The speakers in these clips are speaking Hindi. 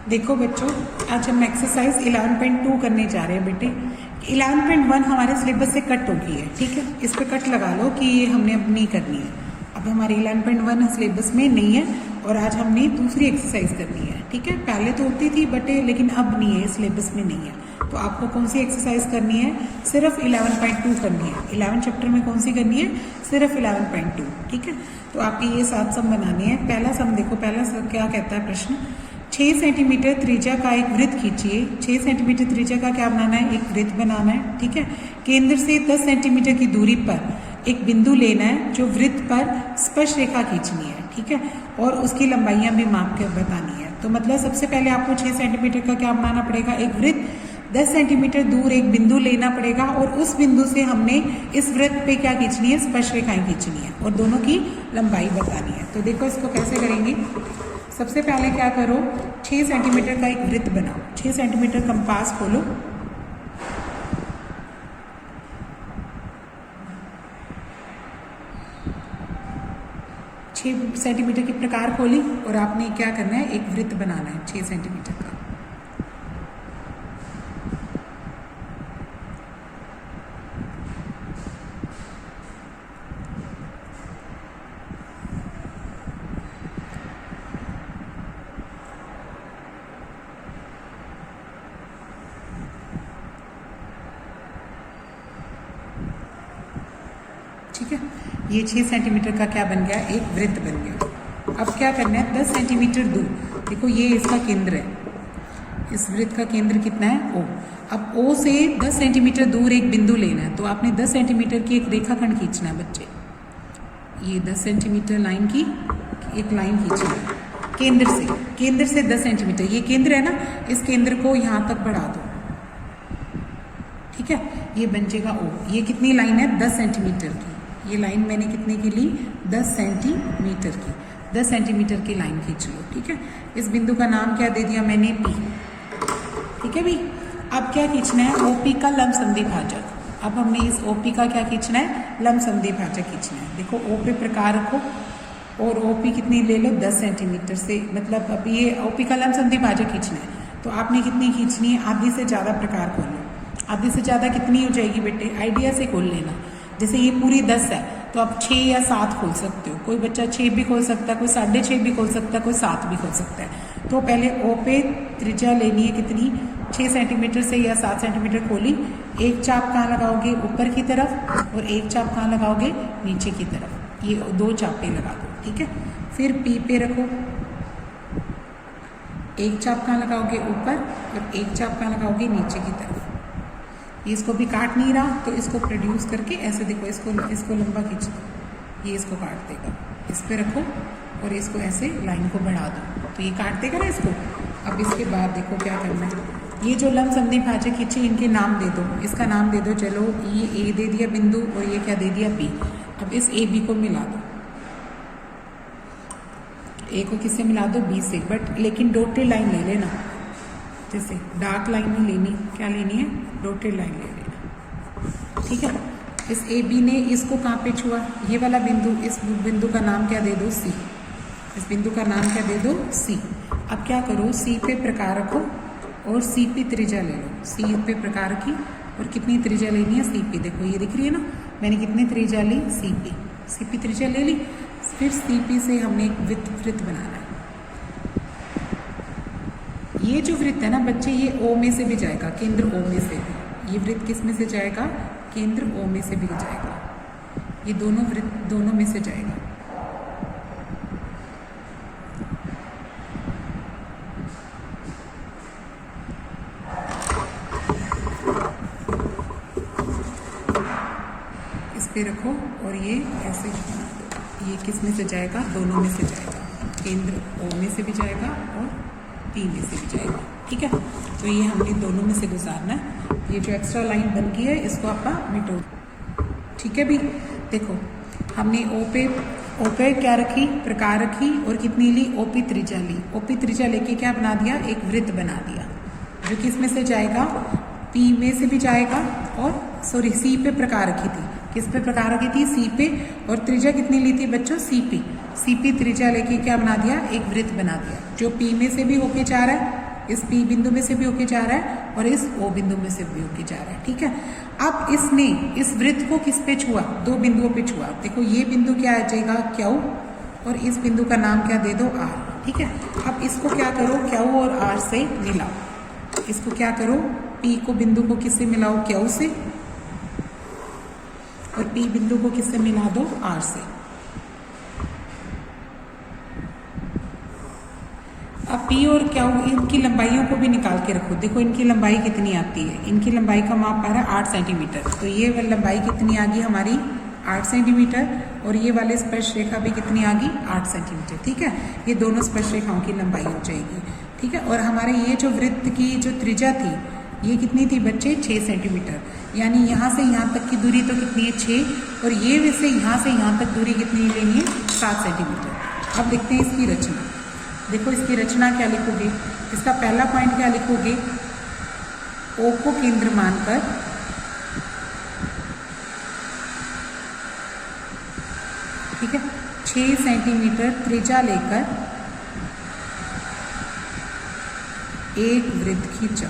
देखो बच्चों, आज हम एक्सरसाइज 11.2 करने जा रहे हैं बेटे। 11.1 हमारे सिलेबस से कट हो गई है, ठीक है। इस पे कट लगा लो कि ये हमने अब नहीं करनी है। अब हमारे 11.1 सिलेबस में नहीं है और आज हमने दूसरी एक्सरसाइज करनी है, ठीक है। पहले तो होती थी बटे, लेकिन अब नहीं है, सिलेबस में नहीं है। तो आपको कौन सी एक्सरसाइज करनी है? सिर्फ 11.2 करनी है। 11 चैप्टर में कौन सी करनी है? सिर्फ 11.2, ठीक है। तो आपके ये 7 सम बनाने हैं। पहला सम देखो, पहला सम क्या कहता है प्रश्न, 6 सेंटीमीटर त्रिज्या का एक वृत्त खींचिए। 6 सेंटीमीटर त्रिज्या का क्या बनाना है? एक वृत्त बनाना है, ठीक है। केंद्र से 10 सेंटीमीटर की दूरी पर एक बिंदु लेना है जो वृत्त पर स्पर्श रेखा खींचनी है, ठीक है। और उसकी लंबाइयां भी माप कर बतानी है। तो मतलब सबसे पहले आपको 6 सेंटीमीटर का क्या बनाना पड़ेगा? एक वृत्त। 10 सेंटीमीटर दूर एक बिंदु लेना पड़ेगा और उस बिंदु से हमने इस वृत्त पे क्या खींचनी है? स्पर्श रेखाएं खींचनी है और दोनों की लंबाई बतानी है। तो देखो इसको कैसे करेंगे। सबसे पहले क्या करो, 6 सेंटीमीटर का एक वृत्त बनाओ। 6 सेंटीमीटर कंपास खोलो, छह सेंटीमीटर की प्रकार खोली और आपने क्या करना है? एक वृत्त बनाना है 6 सेंटीमीटर का। ठीक है, ये 6 सेंटीमीटर का क्या बन गया? एक वृत्त बन गया। अब क्या करना है? 10 सेंटीमीटर दूर, देखो ये इसका केंद्र है। इस वृत्त का केंद्र कितना है? O। अब O से 10 सेंटीमीटर दूर एक बिंदु लेना है। तो आपने 10 सेंटीमीटर की एक रेखाखंड खींचना है बच्चे। ये 10 सेंटीमीटर लाइन की एक लाइन खींचना है केंद्र से 10 सेंटीमीटर। ये केंद्र है ना, इस केंद्र को यहाँ तक बढ़ा दो, ठीक है। ये बन जाएगा O। ये कितनी लाइन है? 10 सेंटीमीटर की। ये लाइन मैंने कितने की ली? 10 सेंटीमीटर की। 10 सेंटीमीटर की लाइन खींच लो, ठीक है। इस बिंदु का नाम क्या दे दिया मैंने? P, ठीक है भी। अब क्या खींचना है? OP का लंब संधि भाजक। अब हमने इस OP का क्या खींचना है? लंब संधि भाजक खींचना है। देखो O पे प्रकार रखो और OP कितनी ले लो? 10 सेंटीमीटर से। मतलब अब ये OP का लंब संधि भाजक खींचना है तो आपने कितनी खींचनी है? आधी से ज़्यादा प्रकार खोलो। आधी से ज़्यादा कितनी हो जाएगी बेटे? आइडिया से खोल लेना। जैसे ये पूरी 10 है तो आप 6 या 7 खोल सकते हो। कोई बच्चा 6 भी खोल सकता है, कोई 6.5 भी खोल सकता है, कोई 7 भी खोल सकता है। तो पहले O पे त्रिज्या लेनी है कितनी? 6 सेंटीमीटर से या 7 सेंटीमीटर खोली। एक चाप कहाँ लगाओगे? ऊपर की तरफ, और एक चाप कहाँ लगाओगे? नीचे की तरफ। ये 2 चापे लगा दो, ठीक है। फिर P पे रखो, एक चाप कहाँ लगाओगे? ऊपर, और एक चाप कहाँ लगाओगे? नीचे की तरफ। इसको भी काट नहीं रहा तो इसको प्रोड्यूस करके ऐसे देखो, इसको लंबा खींच दो, ये इसको काट देगा। इस पे रखो और इसको ऐसे लाइन को बढ़ा दो तो ये काट देगा ना इसको। अब इसके बाद देखो क्या करना है। ये जो लंब संधि भाजक खींचे, इनके नाम दे दो। इसका नाम दे दो, चलो ये A दे दिया बिंदु और ये क्या दे दिया? P। अब इस AB को मिला दो। A को किससे मिला दो? B से। बट लेकिन डॉटेड लाइन ले लेना, जैसे डार्क लाइन नहीं लेनी। क्या लेनी है? डॉटेड लाइन ले लेना, ठीक है। इस AB ने इसको कहाँ पे छुआ? ये वाला बिंदु। इस बिंदु का नाम क्या दे दो? C। इस बिंदु का नाम क्या दे दो? C। अब क्या करो? C पे प्रकार रखो और C पे त्रिज्या ले लो। C पे प्रकार रखी और कितनी त्रिज्या लेनी है? C पे। देखो ये दिख रही है ना, मैंने कितनी त्रिज्या ली? C पे त्रिज्या ले ली। फिर C से हमने एक वृत्त बनाना है। ये जो वृत्त है ना बच्चे, ये O में से भी जाएगा, केंद्र O में से भी। ये वृत्त किस में से जाएगा? केंद्र O में से भी जाएगा। ये दोनों वृत्त दोनों में से जाएगा। इस पे रखो और ये ऐसे बना दो। ये किस में से जाएगा? दोनों में से जाएगा। केंद्र O में से भी जाएगा और P में से भी जाएगा, ठीक है। तो ये हमने दोनों में से गुजारना है। ये जो एक्स्ट्रा लाइन बन गई है इसको आप मिटो, ठीक है भी। देखो हमने O पे क्या रखी? प्रकार रखी और कितनी ली? OP त्रिज्या ली। OP त्रिज्या लेके क्या बना दिया? एक वृत्त बना दिया जो किस में से जाएगा? P में से भी जाएगा और C पे प्रकार रखी थी। किस पे प्रकार रखी थी? C पे। और त्रिज्या कितनी ली थी बच्चों? CP त्रिज्या लेके क्या बना दिया? एक वृत्त बना दिया जो P में से भी होके जा रहा है इस P बिंदु में से भी होके जा रहा है और इस O बिंदु में से भी होके जा रहा है, ठीक है। अब इसने इस वृत्त को किस पे छुआ, दो बिंदुओं पे छुआ। देखो ये बिंदु क्या आ जाएगा, Q, और इस बिंदु का नाम क्या दे दो, R, ठीक है। अब इसको क्या करो, Q और R से मिलाओ। इसको क्या करो, P को बिंदु को किससे मिलाओ, Q से, और P बिंदु को किससे मिला दो, R से। अब P और Q इनकी लंबाइयों को भी निकाल के रखो। देखो इनकी लंबाई कितनी आती है, इनकी लंबाई का माप आ रहा है 8 सेंटीमीटर। तो ये लंबाई कितनी आ गई हमारी, 8 सेंटीमीटर, और ये वाले स्पर्श रेखा भी कितनी आ गई, 8 सेंटीमीटर, ठीक है। ये दोनों स्पर्श रेखाओं की लंबाई हो जाएगी, ठीक है। और हमारे ये जो वृत्त की जो त्रिज्या थी, ये कितनी थी बच्चे, 6 सेंटीमीटर। यानी यहाँ से यहाँ तक की दूरी तो कितनी है, 6, और ये वैसे यहाँ से यहाँ तक दूरी कितनी लेनी है, 7 सेंटीमीटर। अब देखते हैं इसकी रचना। देखो इसकी रचना क्या लिखोगे, इसका पहला पॉइंट क्या लिखोगे, O को केंद्र मानकर ठीक है 6 सेंटीमीटर त्रिज्या लेकर एक वृत्त खींचा।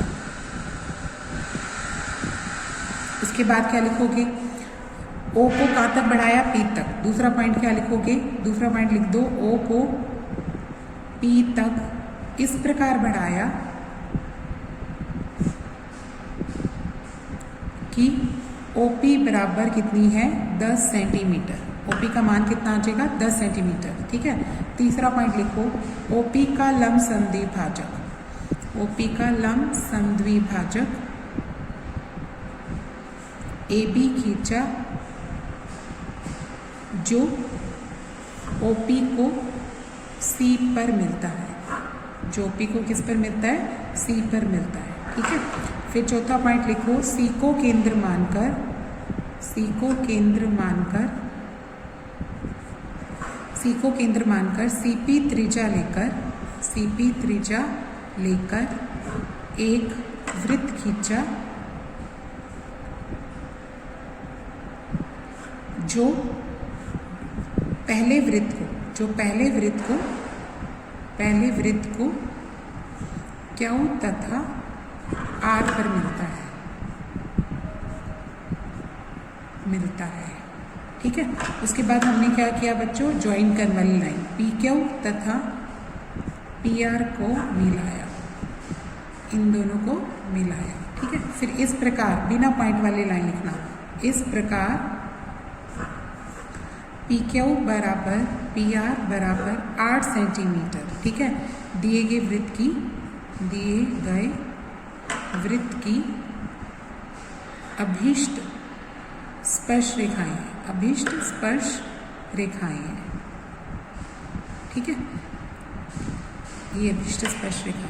उसके बाद क्या लिखोगे, O को कहाँ तक बढ़ाया, P तक। दूसरा पॉइंट क्या लिखोगे, दूसरा पॉइंट लिख दो, O को P तक इस प्रकार बढ़ाया कि OP बराबर कितनी है, 10 सेंटीमीटर। OP का मान कितना आ जाएगा, 10 सेंटीमीटर, ठीक है। तीसरा पॉइंट लिखो, OP का लंब समद्विभाजक, OP का लंब समद्विभाजक AB खींचा जो OP को C पर मिलता है, जो OP को किस पर मिलता है, C पर मिलता है, ठीक है। फिर चौथा पॉइंट लिखो, C को केंद्र मानकर, C को केंद्र मानकर, C को केंद्र मानकर CP त्रिज्या लेकर, CP त्रिज्या लेकर एक वृत्त खींचा जो पहले वृत्त को Q तथा R पर मिलता है, ठीक है। उसके बाद हमने क्या किया बच्चों, ज्वाइन करने वाली लाइन PQ तथा PR को मिलाया, इन दोनों को मिलाया, ठीक है। फिर इस प्रकार बिना पॉइंट वाली लाइन लिखना, इस प्रकार PQ बराबर PR बराबर 8 सेंटीमीटर, ठीक है। दिए गए वृत्त की अभीष्ट स्पर्श रेखाएं हैं, ठीक है। ये अभीष्ट स्पर्श रेखा,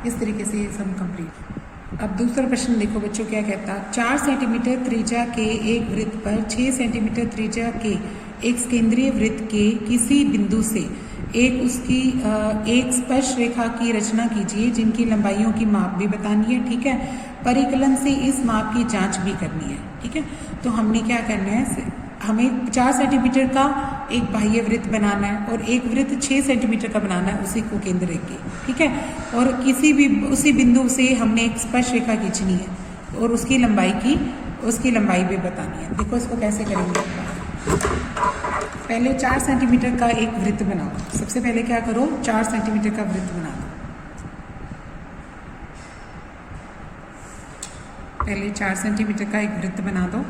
इस तरीके से ये सब कंप्लीट। अब दूसरा प्रश्न देखो बच्चों क्या कहता है, 4 सेंटीमीटर त्रिज्या के एक वृत्त पर 6 सेंटीमीटर त्रिज्या के एक केंद्रीय वृत्त के किसी बिंदु से एक स्पर्श रेखा की रचना कीजिए जिनकी लंबाइयों की माप भी बतानी है, ठीक है। परिकलन से इस माप की जांच भी करनी है, ठीक है। तो हमने क्या करना है, हमें 4 सेंटीमीटर का एक बाह्य वृत्त बनाना है और एक वृत्त 6 सेंटीमीटर का बनाना है, उसी को केंद्र रखके, ठीक है। और उसी बिंदु से हमने एक स्पर्श रेखा खींचनी है और उसकी लंबाई भी बतानी है। देखो इसको कैसे करेंगे, पहले 4 सेंटीमीटर का एक वृत्त बनाओ। सबसे पहले क्या करो, 4 सेंटीमीटर का वृत्त बना दो। पहले 4 सेंटीमीटर का एक वृत्त बना दो।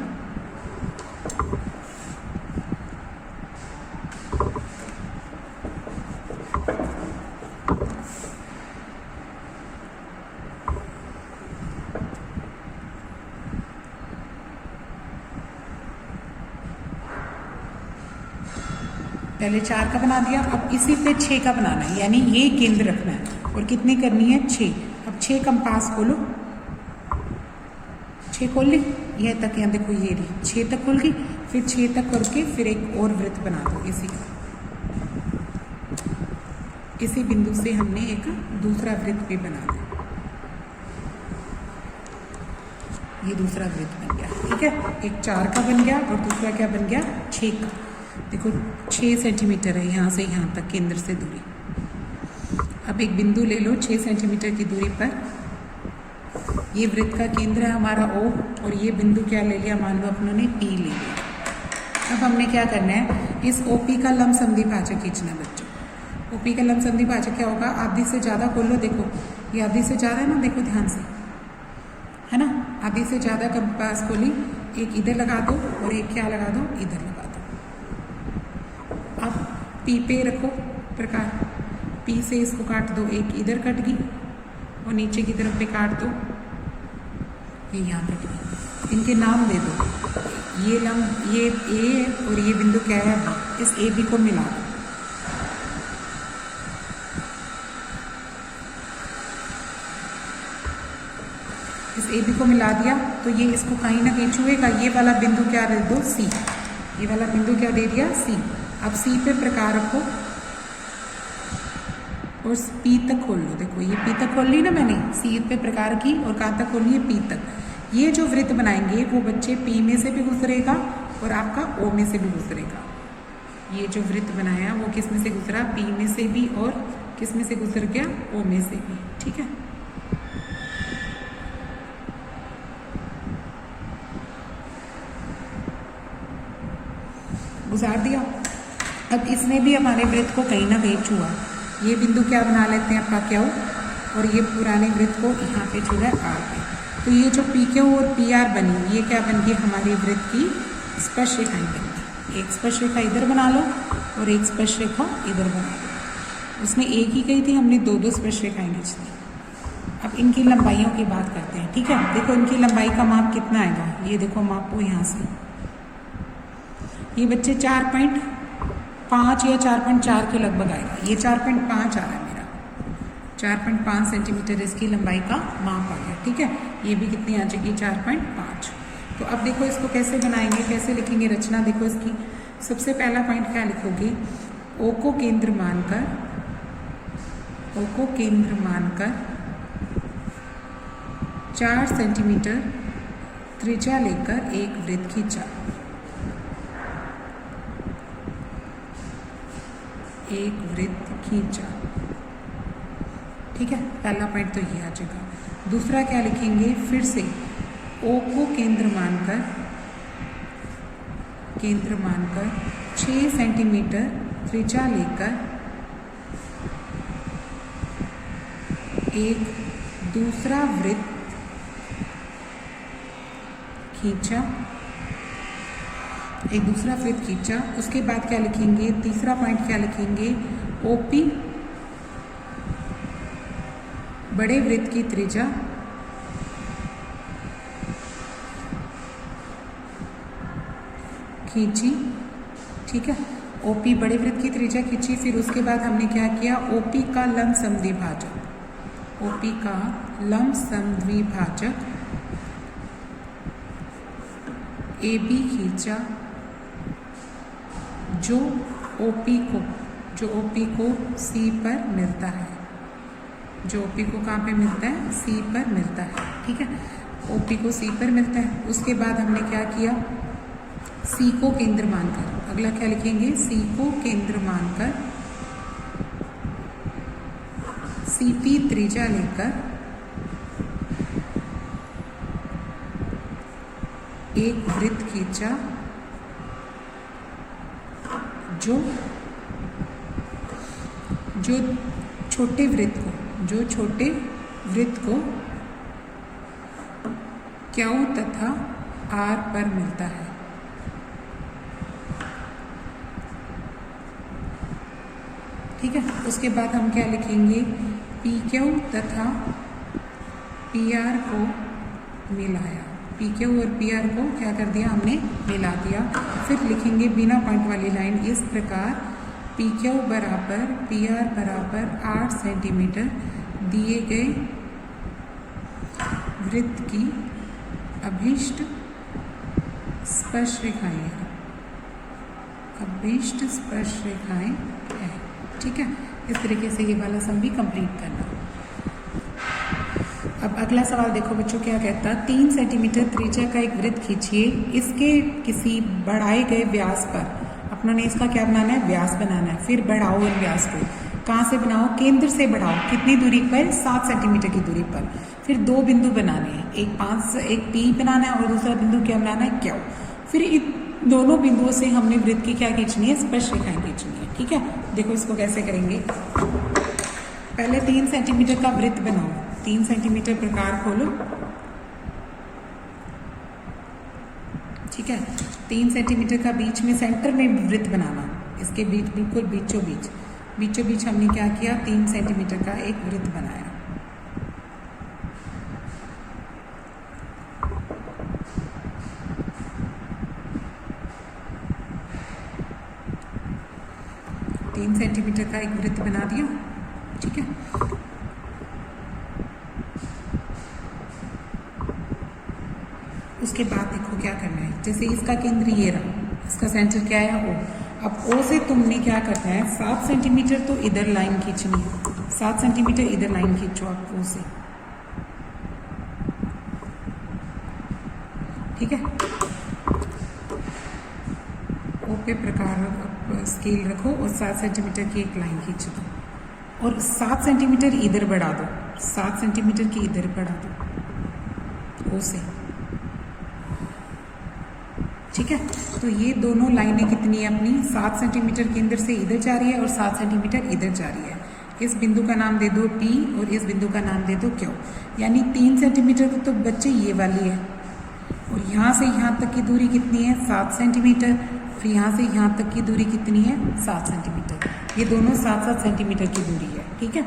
पहले 4 का बना दिया, अब इसी पे 6 का बनाना है, यानी ये केंद्र रखना है। और कितनी करनी है, 6। अब 6 कंपास खोलो, 6 खोल ली, यह तक, यहाँ देखो ये रही 6 तक खोल गई। फिर 6 तक करके फिर एक और वृत्त बना दो इसी बिंदु से हमने एक दूसरा वृत्त भी बना दिया। ये दूसरा वृत्त बन गया, ठीक है। एक 4 का बन गया और दूसरा क्या बन गया, 6 का। देखो 6 सेंटीमीटर है यहाँ से यहाँ तक केंद्र से दूरी। अब एक बिंदु ले लो 6 सेंटीमीटर की दूरी पर। ये वृत्त का केंद्र है हमारा O, और ये बिंदु क्या ले लिया, मान लो अपनों ने P ले लिया। अब हमने क्या करना है, इस OP का लंब समद्विभाजक खींचना है बच्चों। OP का लंब समद्विभाजक क्या होगा, आधी से ज़्यादा खोल लो, देखो ये आधी से ज़्यादा है ना, देखो ध्यान से, है ना, आधी से ज़्यादा कंपास खोली, एक इधर लगा दो और एक क्या लगा दो, इधर लगा दो। अब P पे रखो प्रकार, P से इसको काट दो, एक इधर कट गई और नीचे की तरफ पे काट दो, ये यहाँ कट गई। इनके नाम दे दो, ये लंब, ये A और ये बिंदु क्या है, इस AB को मिला दो। इस AB को मिला दिया तो ये इसको कहीं ना कहीं छुएगा। ये वाला बिंदु क्या दे दो, C, ये वाला बिंदु क्या दे दिया, C। अब C पे प्रकार रखो और P तक खोल लो, देखो ये P तक खोल ली ना मैंने, C पे प्रकार की, और कहाँ तक खोलनी है, P तक। ये जो वृत्त बनाएंगे वो बच्चे P में से भी गुजरेगा और आपका O में से भी गुजरेगा। ये जो वृत्त बनाया वो किस में से गुजरा, P में से भी, और किस में से गुजर गया, O में से भी, ठीक है। गुजार दिया। अब इसने भी हमारे वृत्त को कहीं ना कहीं छुआ। ये बिंदु क्या बना लेते हैं आपका क्यू, और ये पुराने वृत्त को यहाँ पे छू है आर पे। तो ये जो पी क्यू और पी आर बनी, ये क्या बन गई, हमारी वृत्त की स्पर्श रेखाएं बन गई। एक स्पर्श रेखा इधर बना लो और एक स्पर्श रेखा इधर बना लो। उसमें एक ही कही थी, हमने दो दो स्पर्श रेखाएं खींच दी। अब इनकी लंबाइयों की बात करते हैं, ठीक है। देखो इनकी लंबाई का माप कितना आएगा, ये देखो मापो यहाँ से, ये बच्चे 4.5 या 4.4 के लगभग आएगा। ये 4.5 आ रहा है मेरा, 4.5 सेंटीमीटर इसकी लंबाई का माप आ गया, ठीक है। ये भी कितनी आ जाएगी, 4.5। तो अब देखो इसको कैसे बनाएंगे, कैसे लिखेंगे रचना, देखो इसकी सबसे पहला पॉइंट क्या लिखोगे, ओ को केंद्र मानकर, ओ को केंद्र मानकर 4 सेंटीमीटर त्रिज्या लेकर एक वृत्त खींचा। एक वृत्त खींचा, ठीक है। पहला पॉइंट तो ये आ जाएगा। दूसरा क्या लिखेंगे, फिर से ओ को केंद्र मानकर 6 सेंटीमीटर त्रिज्या लेकर एक दूसरा वृत्त खींचा, एक दूसरा वृत्त खींचा। उसके बाद क्या लिखेंगे, तीसरा पॉइंट क्या लिखेंगे, ओपी बड़े वृत्त की त्रिज्या खींची, ठीक है। ओपी बड़े वृत्त की त्रिज्या खींची। फिर उसके बाद हमने क्या किया, ओपी का लंब समद्विभाजक, ओपी का लंब समद्विभाजक ए बी खींचा, जो ओपी को सी पर मिलता है, जो ओपी को कहाँ पे मिलता है, सी पर मिलता है, ठीक है। ओपी को सी पर मिलता है। उसके बाद हमने क्या किया, सी को केंद्र मानकर, अगला क्या लिखेंगे, सी को केंद्र मानकर सीपी त्रिज्या लेकर एक वृत्त खींचा, जो छोटे वृत्त को क्यू तथा आर पर मिलता है। ठीक है। उसके बाद हम क्या लिखेंगे, पी क्यू तथा पी आर को मिलाया, पी क्यू और पी आर को क्या कर दिया, हमने मिला दिया। फिर लिखेंगे बिना पॉइंट वाली लाइन इस प्रकार, पी क्यू बराबर पी आर बराबर 8 सेंटीमीटर दिए गए वृत्त की अभीष्ट स्पर्श रेखाएं हैं, अभीष्ट स्पर्श रेखाएं हैं, ठीक है। इस तरीके से ये वाला सम भी कंप्लीट करना। अब अगला सवाल देखो बच्चों क्या कहता है, 3 सेंटीमीटर त्रिज्या का एक वृत्त खींचिए, इसके किसी बढ़ाए गए व्यास पर, अपनों ने इसका क्या बनाना है, व्यास बनाना है, फिर बढ़ाओ इन व्यास को, कहाँ से बनाओ, केंद्र से बढ़ाओ, कितनी दूरी पर, 7 सेंटीमीटर की दूरी पर। फिर 2 बिंदु बनाने हैं, एक पी बनाना है और दूसरा बिंदु क्या बनाना है, क्यू। फिर इन दोनों बिंदुओं से हमने वृत्त की क्या खींचनी है, स्पर्श रेखाएं खींचनी है। ठीक है, देखो इसको कैसे करेंगे। पहले 3 सेंटीमीटर का वृत्त बनाओ, 3 सेंटीमीटर प्रकार खोलो। ठीक है, 3 सेंटीमीटर का बीच में सेंटर में वृत्त बनाना, इसके बीच बिल्कुल बीचों बीच हमने क्या किया, 3 सेंटीमीटर का एक वृत्त बनाया। तीन सेंटीमीटर का एक वृत्त बना दिया। ठीक है, उसके बाद देखो क्या करना है, जैसे इसका केंद्र ये रहा, इसका सेंटर क्या है, ओ। अब ओ से तुमने क्या करना है, 7 सेंटीमीटर तो इधर लाइन खींचनी है, 7 सेंटीमीटर इधर लाइन खींचो आप ओ से। ठीक है, ओ पे प्रकार स्केल रखो और 7 सेंटीमीटर की एक लाइन खींच दो और 7 सेंटीमीटर इधर बढ़ा दो, 7 सेंटीमीटर की इधर बढ़ा दो ओ से। ठीक है, तो ये दोनों लाइनें कितनी है अपनी, 7 सेंटीमीटर केंद्र से इधर जा रही है और 7 सेंटीमीटर इधर जा रही है। इस बिंदु का नाम दे दो P और इस बिंदु का नाम दे दो Q। यानी 3 सेंटीमीटर तो बच्चे ये वाली है और यहाँ से यहाँ तक की दूरी कितनी है, 7 सेंटीमीटर। फिर यहाँ से यहाँ तक की दूरी कितनी है, 7 सेंटीमीटर। ये दोनों 7-7 सेंटीमीटर की दूरी है। ठीक है,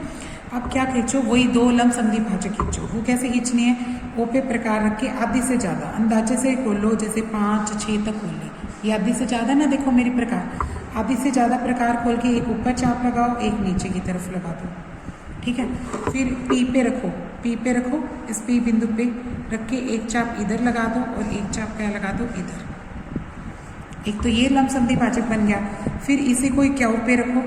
अब क्या खींचो, वही 2 लंब समद्वि भाजक खींचो। वो कैसे खींचनी है, ओ पे प्रकार रख के आधी से ज़्यादा अंदाजे से खोलो, जैसे 5-6 तक खोल ली। ये आधी से ज़्यादा ना, देखो मेरी प्रकार, आधी से ज़्यादा प्रकार खोल के एक ऊपर चाप लगाओ, एक नीचे की तरफ लगा दो। ठीक है, फिर पी पे रखो, पी पे रखो, इस पी बिंदु पे रख के एक चाप इधर लगा दो और एक चाप क्या लगा दो, इधर। एक तो ये लंब समद्वि भाजक बन गया। फिर इसी को क्यू पे रखो,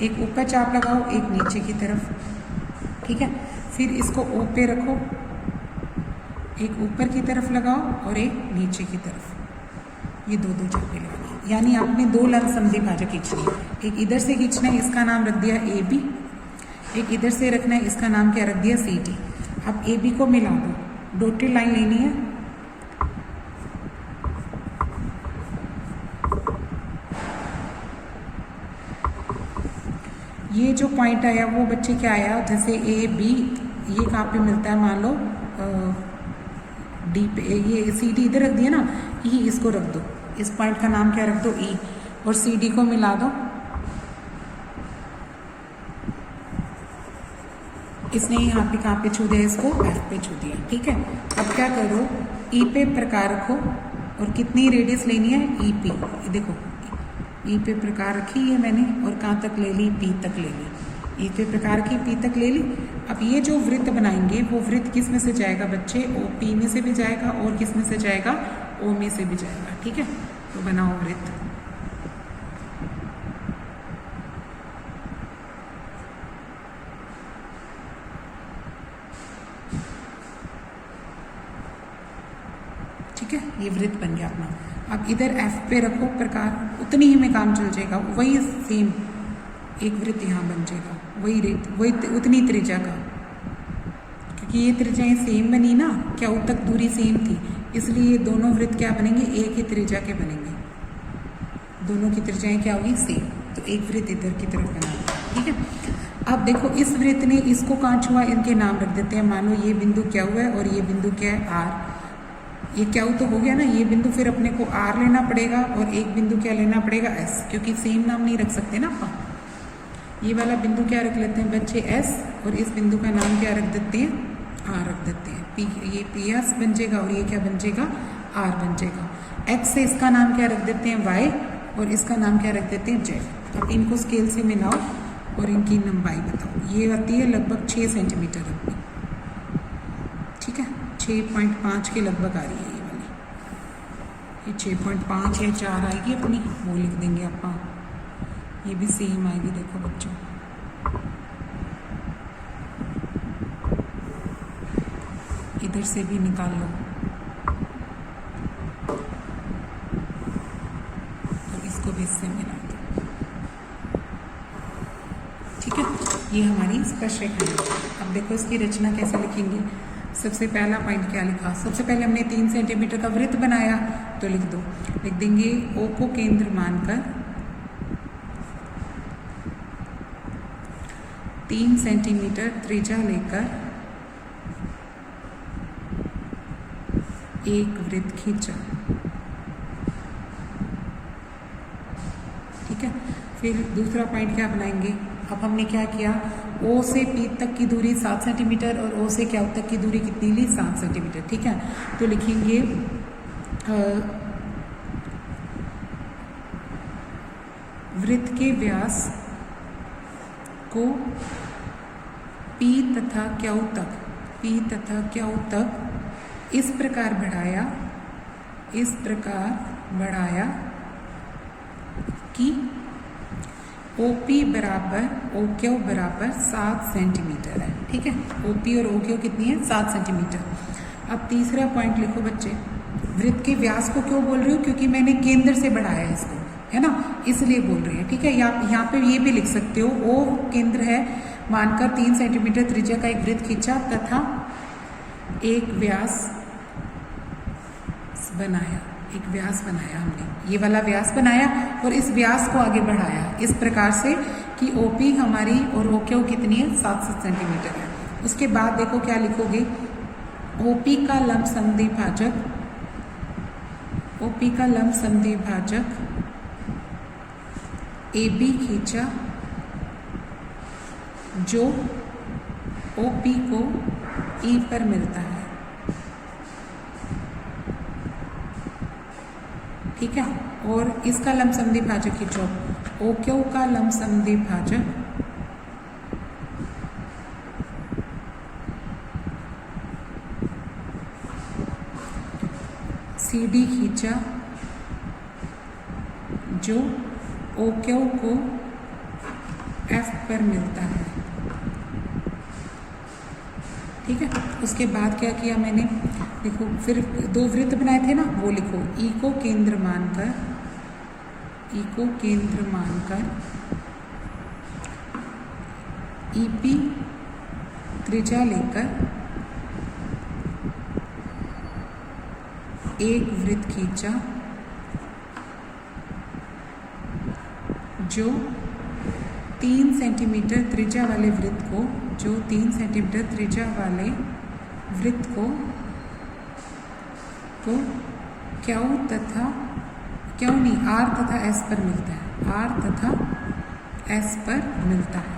एक ऊपर चाप लगाओ, एक नीचे की तरफ। ठीक है, फिर इसको ओ पे रखो, एक ऊपर की तरफ लगाओ और एक नीचे की तरफ। ये 2-2 चापे लगाओ, यानी आपने 2 लंब समद्वि भाजक खींचनी है। एक इधर से खींचना है, इसका नाम रख दिया AB। एक इधर से रखना है, इसका नाम क्या रख दिया, CD। अब AB को मिला दो, डॉटेड लाइन लेनी है। ये जो पॉइंट आया वो बच्चे क्या आया, जैसे AB, ये कहाँ पे मिलता है, मान लो D पे, ये CD इधर रख दिया ना, E इसको रख दो, इस पॉइंट का नाम क्या रख दो, E, और CD को मिला दो। इसने यहाँ पे कहाँ पे छू दिया, इसको F पे छू दिया। ठीक है, अब क्या करो, E पे प्रकार रखो और कितनी रेडियस लेनी है, EP। देखो ई पे प्रकार रखी है मैंने और कहाँ तक ले ली, P तक ले ली। ई पे प्रकार की P तक ले ली। अब ये जो वृत्त बनाएंगे वो वृत्त किस में से जाएगा बच्चे, OP में से भी जाएगा और किस में से जाएगा, O में से भी जाएगा। ठीक है, तो बनाओ वृत्त। ठीक है, ये वृत्त बन गया अपना। अब इधर F पे रखो प्रकार, उतनी ही में काम चल जाएगा, वही सेम एक वृत्त यहाँ बन जाएगा, वही उतनी त्रिज्या का, क्योंकि ये त्रिज्याएं सेम बनी ना, क्या तक दूरी सेम थी, इसलिए ये दोनों वृत्त क्या बनेंगे, एक ही त्रिज्या के बनेंगे। दोनों की त्रिज्याएं क्या होगी, सेम। तो एक वृत्त इधर की तरफ बना। ठीक है, अब देखो इस वृत्त ने इसको कहाँ छुआ, इनके नाम रख देते हैं। मान लो ये बिंदु क्या हुआ है और ये बिंदु क्या है, R। ये क्या तो हो गया ना, ये बिंदु फिर अपने को R लेना पड़ेगा और एक बिंदु क्या लेना पड़ेगा, S, क्योंकि सेम नाम नहीं रख सकते ना अपन। ये वाला बिंदु क्या रख लेते हैं बच्चे, S, और इस बिंदु का नाम क्या रख देते हैं, R रख देते हैं। P, ये PS बन जाएगा और ये क्या बन जाएगा, R बन जाएगा। X से इसका नाम क्या रख देते हैं, Y, और इसका नाम क्या रख देते हैं, Z। अब इनको स्केल से मिलाओ और इनकी लंबाई बताओ। ये आती है लगभग 6 सेंटीमीटर अपनी। ठीक है, 6.5 के लगभग आ रही है ये वाली। ये 6.5 या 4 आएगी अपनी, वो लिख देंगे अपन। ये भी सेम आएगी, देखो बच्चों। इधर से भी निकाल लो और इसको भी इससे मिला दो। ये हमारी स्पर्शरेखा है। अब देखो इसकी रचना कैसे लिखेंगे। सबसे पहला पॉइंट क्या लिखा, सबसे पहले हमने 3 सेंटीमीटर का वृत्त बनाया, तो लिख दो, लिख देंगे ओ को केंद्र मानकर 3 सेंटीमीटर त्रिज्या लेकर एक वृत्त खींचा। ठीक है, फिर दूसरा पॉइंट क्या बनाएंगे। अब हमने क्या किया, ओ से पी तक की दूरी 7 सेंटीमीटर और ओ से क्या तक की दूरी कितनी ली, 7 सेंटीमीटर। ठीक है, तो लिखेंगे वृत्त के व्यास को पी तथा क्यू तक इस प्रकार बढ़ाया कि OP बराबर OQ बराबर 7 सेंटीमीटर है। ठीक है, OP और OQ कितनी है, 7 सेंटीमीटर। अब तीसरा पॉइंट लिखो बच्चे, वृत्त के व्यास को क्यों बोल रही हूँ, क्योंकि मैंने केंद्र से बढ़ाया है इसको, है ना, इसलिए बोल रही है। ठीक है, यहाँ पे ये भी लिख सकते हो, O केंद्र है मानकर 3 सेंटीमीटर त्रिज्या का एक वृत्त खींचा तथा एक व्यास बनाया हमने, ये वाला व्यास बनाया और इस व्यास को आगे बढ़ाया इस प्रकार से कि OP हमारी और OQ कितनी है, 7 सेंटीमीटर है। उसके बाद देखो क्या लिखोगे, OP का लंब समद्विभाजक AB खींचा जो OP को E पर मिलता है। ठीक है, और इसका लंब समद्विभाजक खींचो, OQ का लंब समद्विभाजक CD खींचा जो OQ को F पर मिलता है। ठीक है, उसके बाद क्या किया मैंने, देखो फिर 2 वृत्त बनाए थे ना, वो लिखो, E को केंद्र मानकर EP त्रिज्या लेकर एक वृत्त खींचा जो 3 सेंटीमीटर त्रिज्या वाले वृत्त को R तथा S पर मिलता है।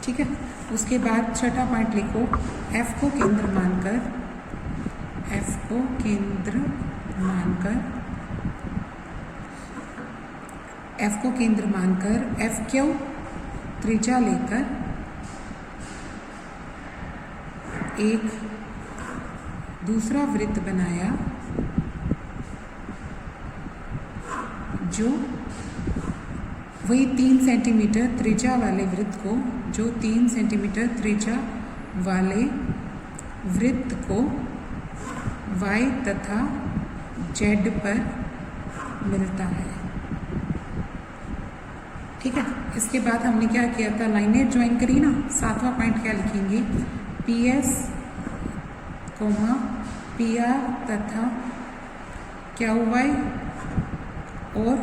ठीक है, उसके बाद छठा पॉइंट लिखो, F को केंद्र मानकर FQ त्रिज्या लेकर एक दूसरा वृत्त बनाया जो वही 3 सेंटीमीटर त्रिज्या वाले वृत्त को Y तथा Z पर मिलता है। ठीक है, इसके बाद हमने क्या किया था, लाइनें ज्वाइन करी ना। 7वां पॉइंट क्या लिखेंगे, PS, PR तथा QY और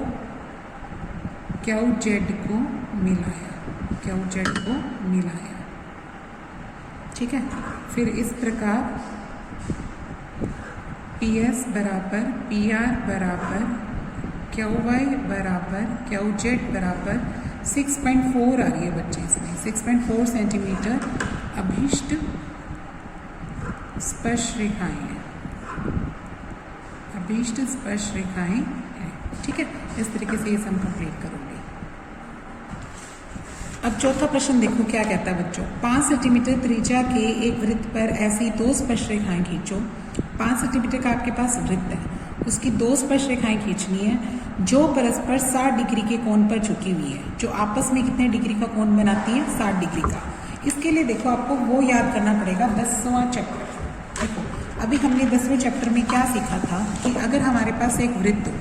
QZ को मिलाया। ठीक है, फिर इस प्रकार PS बराबर PR बराबर QY बराबर QZ बराबर 6.4 आ रही है बच्चे, इसमें 6.4 सेंटीमीटर अभीष्ट स्पर्श रेखाएं हैं। ठीक है, इस तरीके से ये सम कंप्लीट करोगे। अब चौथा प्रश्न देखो क्या कहता है बच्चों, 5 सेंटीमीटर त्रिज्या के एक वृत्त पर ऐसी 2 स्पर्श रेखाएं खींचो। 5 सेंटीमीटर का आपके पास वृत्त है, उसकी 2 स्पर्श रेखाएं खींचनी है जो परस्पर 60 डिग्री के कोण पर झुकी हुई है, जो आपस में कितने डिग्री का कोण बनाती है, 60 डिग्री का। इसके लिए देखो आपको वो याद करना पड़ेगा, 10वां चैप्टर। देखो अभी हमने 10वें चैप्टर में क्या सीखा था कि अगर हमारे पास एक वृत्त हो,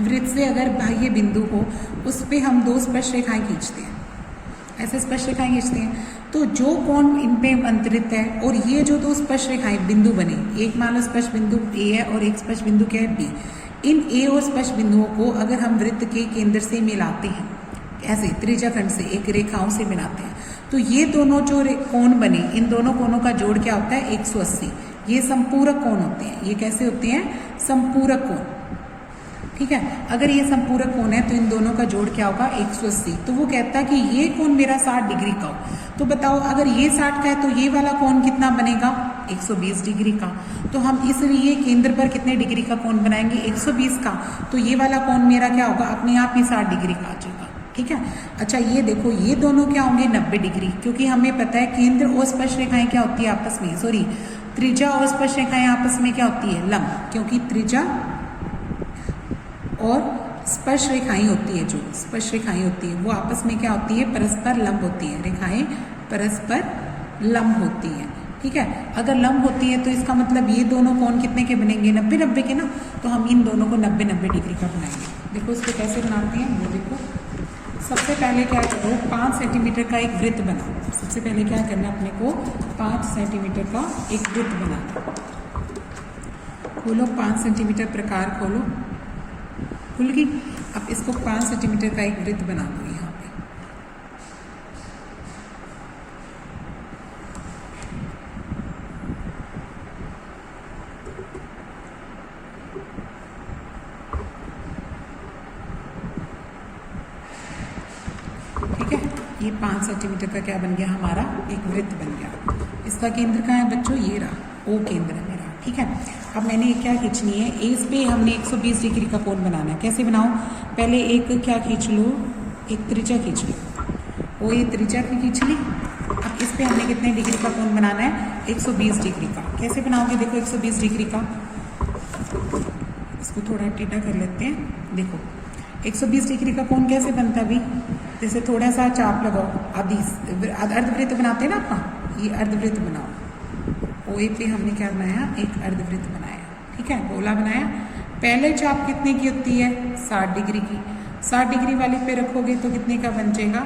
वृत्त से अगर बाह्य बिंदु हो उस पे हम दो स्पर्श रेखाएं खींचते हैं, ऐसे स्पर्श रेखाएं खींचते हैं, तो जो कोण इन पे अंतरित है और ये जो दो स्पर्श रेखाएं बिंदु बने, एक मान लो स्पर्श बिंदु ए है और एक स्पर्श बिंदु क्या है बी, इन ए और स्पर्श बिंदुओं को अगर हम वृत्त के केंद्र से मिलाते हैं, ऐसे त्रिज्याखंड से एक रेखाओं से मिलाते हैं, तो ये दोनों जो कोण बने, इन दोनों कोणों का जोड़ क्या होता है 180। ये संपूरक कोण होते हैं। ये कैसे होते हैं? संपूरक कोण। ठीक है, अगर ये संपूरक कोण है तो इन दोनों का जोड़ क्या होगा 180। तो वो कहता है कि ये कोण मेरा 60 डिग्री का हो, तो बताओ अगर ये 60 का है तो ये वाला कोण कितना बनेगा 120 डिग्री का। तो हम इसलिए केंद्र पर कितने डिग्री का कोण बनाएंगे 120 का, तो ये वाला कोण मेरा क्या होगा अपने आप ही 60 डिग्री का आ जाएगा। ठीक है, अच्छा ये देखो ये दोनों क्या होंगे 90 डिग्री, क्योंकि हमें पता है केंद्र और स्पर्श रेखाएं क्या होती है आपस में, सॉरी त्रिज्या और स्पर्श रेखाएं आपस में क्या होती है लंब, क्योंकि त्रिज्या और स्पर्श रेखाएं होती है, जो स्पर्श रेखाएं होती है वो आपस में क्या होती है परस्पर लंब होती है, रेखाएं परस्पर लंब होती है। ठीक है, अगर लंब होती है तो इसका मतलब ये दोनों कोण कितने के बनेंगे 90-90 के ना, तो हम इन दोनों को 90-90 डिग्री का बनाएंगे। देखो इसको कैसे बनाते हैं वो देखो। सबसे पहले क्या करो 5 सेंटीमीटर का एक वृत्त बनाओ। सबसे पहले क्या करना है अपने को 5 सेंटीमीटर का एक वृत्त बनाना। खोलो 5 सेंटीमीटर प्रकार खोलो, खुल गई। अब इसको 5 सेंटीमीटर का एक वृत्त बना दो यहाँ पे। ठीक है, ये 5 सेंटीमीटर का क्या बन गया हमारा एक वृत्त बन गया। इसका केंद्र कहाँ है बच्चों, ये रहा, ओ केंद्र है मेरा। ठीक है, अब मैंने क्या खींचनी है, इस पे हमने 120 डिग्री का कोण बनाना है। कैसे बनाऊं, पहले एक क्या खींच लो, एक त्रिज्या खींच लो, वो ये त्रिज्या की खींच ली। अब इस पे हमने कितने डिग्री का कोण बनाना है 120 डिग्री का। कैसे बनाओगे देखो 120 डिग्री का, इसको थोड़ा टेढ़ा कर लेते हैं। देखो 120 डिग्री का कोण कैसे बनता है अभी, जैसे थोड़ा सा चाप लगाओ, आधी अर्धवृत्त बनाते हैं ना अपना, ये अर्धवृत्त बनाओ। ओए पे हमने क्या बनाया एक अर्धवृत्त बनाया। ठीक है, गोला बनाया। पहले चाप कितने की होती है 60 डिग्री की, 60 डिग्री वाले पे रखोगे तो कितने का बन जाएगा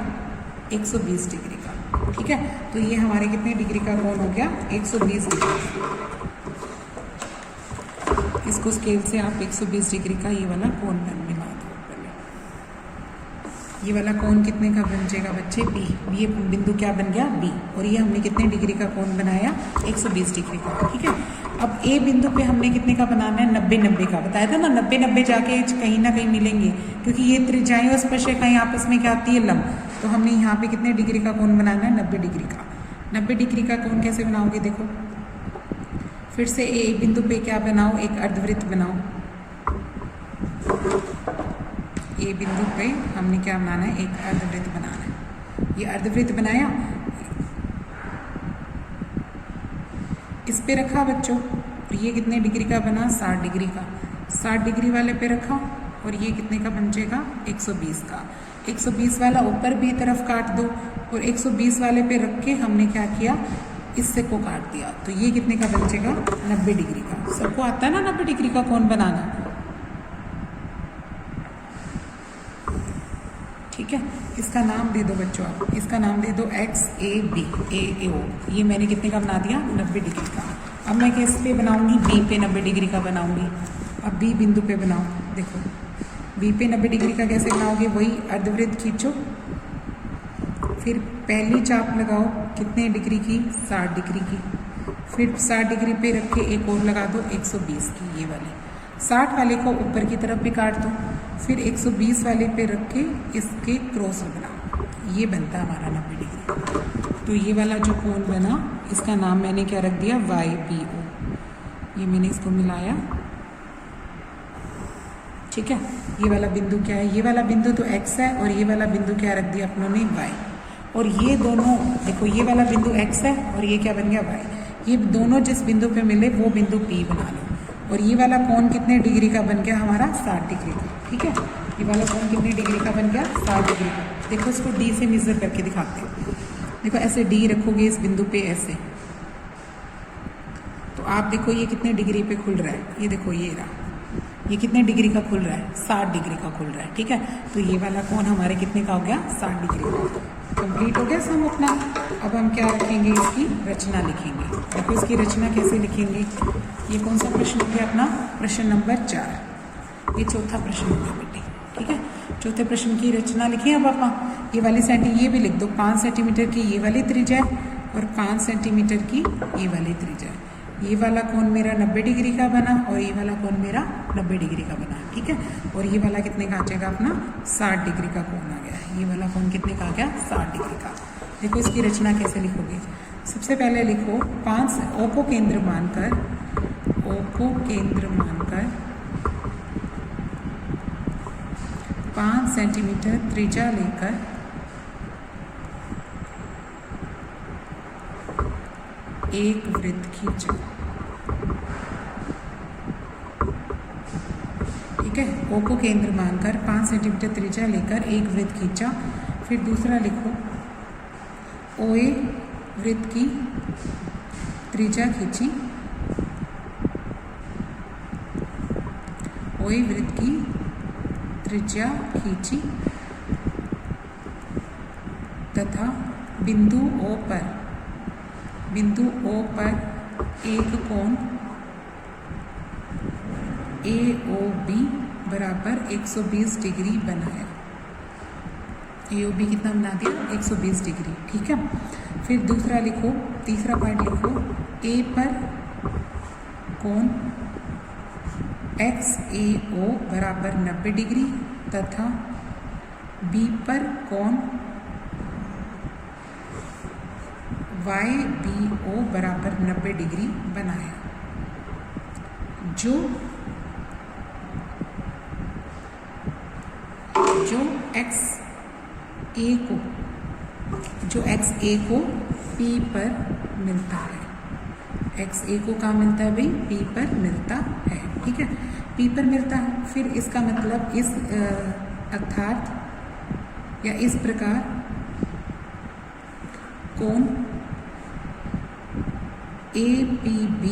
120 डिग्री का। ठीक है, तो ये हमारे कितने डिग्री का कोण हो गया 120 डिग्री। इसको स्केल से आप 120 डिग्री का ये वाला कोण मिला दो। ये वाला कोण कितने का बन जाएगा बच्चे बी, ये बिंदु क्या बन गया बी, और ये हमने कितने डिग्री का कोण बनाया 120 डिग्री का। ठीक है, अब ए बिंदु पे हमने कितने का बनाना है 90-90 का, बताया था ना 90-90 जाके कहीं ना कहीं मिलेंगे, क्योंकि ये त्रिज्याएं और स्पर्श रेखाएं आपस में क्या आती है लंब। तो हमने यहाँ पे कितने डिग्री का कोण बनाना है 90 डिग्री का। 90 डिग्री का कोण कैसे बनाओगे देखो, फिर से ए बिंदु पे क्या बनाओ एक अर्धवृत्त बनाओ। ए बिंदु पे हमने क्या बनाना है एक अर्धवृत्त बनाना है। ये अर्धवृत्त बनाया, इस पे रखा बच्चों, और ये कितने डिग्री का बना 60 डिग्री का। 60 डिग्री वाले पे रखा और ये कितने का बन जाएगा 120 का। 120 वाला ऊपर भी तरफ काट दो और 120 वाले पे रख के हमने क्या किया इससे को काट दिया, तो ये कितने का बन जाएगा 90 डिग्री का। सबको आता है ना 90 डिग्री का कोण बनाना। ठीक है, इसका नाम दे दो बच्चों आप, इसका नाम दे दो XAB AO। ये मैंने कितने का बना दिया 90 डिग्री का। अब मैं किस पे बनाऊंगी बी पे 90 डिग्री का बनाऊंगी। अब बी बिंदु पे बनाओ, देखो बी पे 90 डिग्री का कैसे बनाओगे, वही अर्धवृत्त खींचो, फिर पहली चाप लगाओ कितने डिग्री की 60 डिग्री की, फिर 60 डिग्री पे रख के एक और लगा दो 120 की। ये वाले 60 वाले को ऊपर की तरफ भी काट दो, फिर 120 वाले पे रख के इसके क्रॉस बनाओ, ये बनता है हमारा 90 डिग्री। तो ये वाला जो कोण बना इसका नाम मैंने क्या रख दिया YBO। ये मैंने इसको मिलाया। ठीक है, ये वाला बिंदु क्या है, ये वाला बिंदु तो X है और ये वाला बिंदु क्या रख दिया अपनों ने Y। और ये दोनों देखो, ये वाला बिंदु X है और ये क्या बन गया Y। ये दोनों जिस बिंदु पे मिले वो बिंदु P बना लो। और ये वाला कोण कितने डिग्री का बन गया हमारा 60 डिग्री का। ठीक है, ये वाला कोण कितने डिग्री का बन गया 60 डिग्री का। देखो इसको D से मेजर करके दिखाते हैं। देखो ऐसे D रखोगे इस बिंदु पे ऐसे, तो आप देखो ये कितने डिग्री पे खुल रहा है, ये देखो ये रहा, ये कितने डिग्री का खुल रहा है, 60 डिग्री का खुल रहा है, ठीक है। तो ये वाला कोण हमारे कितने का हो गया, 60 डिग्री का। कंप्लीट हो गया सम अपना। अब हम क्या रखेंगे, इसकी रचना लिखेंगे। देखो इसकी रचना कैसे लिखेंगे, ये कौन सा प्रश्न हो गया अपना, प्रश्न नंबर 4। ये चौथा प्रश्न हो गया बेटे, ठीक है। चौथे प्रश्न की रचना लिखिए। अब आप ये वाली ये भी लिख दो, 5 सेंटीमीटर की ये वाली त्रिज्या और 5 सेंटीमीटर की ये वाली त्रिज्या। ये वाला कोण मेरा 90 डिग्री का बना और ये वाला कोण मेरा 90 डिग्री का बना, ठीक है। और ये वाला कितने का आ जाएगा अपना, 60 डिग्री का कोण आ गया। ये वाला कोण कितने का आ गया, 60 डिग्री का। देखो इसकी रचना कैसे लिखोगे। सबसे पहले लिखो 5 ओ को केंद्र मानकर 5 सेंटीमीटर त्रिज्या लेकर एक वृत्त खींचा, ठीक है। ओ को केंद्र मानकर 5 सेंटीमीटर त्रिज्या लेकर एक वृत्त खींचा। फिर दूसरा लिखो, ओए वृत्त की त्रिज्या खींची, ओए वृत्त की त्रिज्या खींची तथा बिंदु O पर एक कोण AOB बराबर 120 डिग्री बनाया। AOB कितना बना दिया, 120 डिग्री, ठीक है। फिर दूसरा लिखो, तीसरा पार्ट लिखो, A पर कोण XAO बराबर 90 डिग्री तथा B पर कोण YBO बराबर 90 डिग्री बनाया। जो XA को P पर मिलता है, XA को कहाँ मिलता है भाई, P पर मिलता है, ठीक है। P पर मिलता है। फिर इसका मतलब इस अर्थात या इस प्रकार कोण APB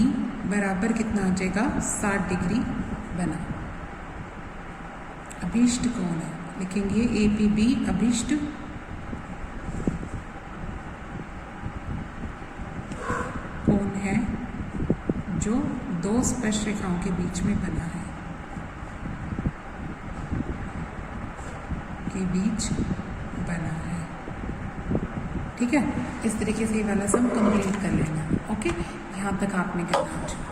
बराबर कितना हो जाएगा, 60 डिग्री बना। अभीष्ट कोण है, लिखेंगे APB अभीष्ट कोण है जो दो स्पर्श रेखाओं के बीच में बना है, के बीच बना है, ठीक है। इस तरीके से ये वाला सम कंप्लीट कर लेना। ओके, यहाँ तक आपने करना है।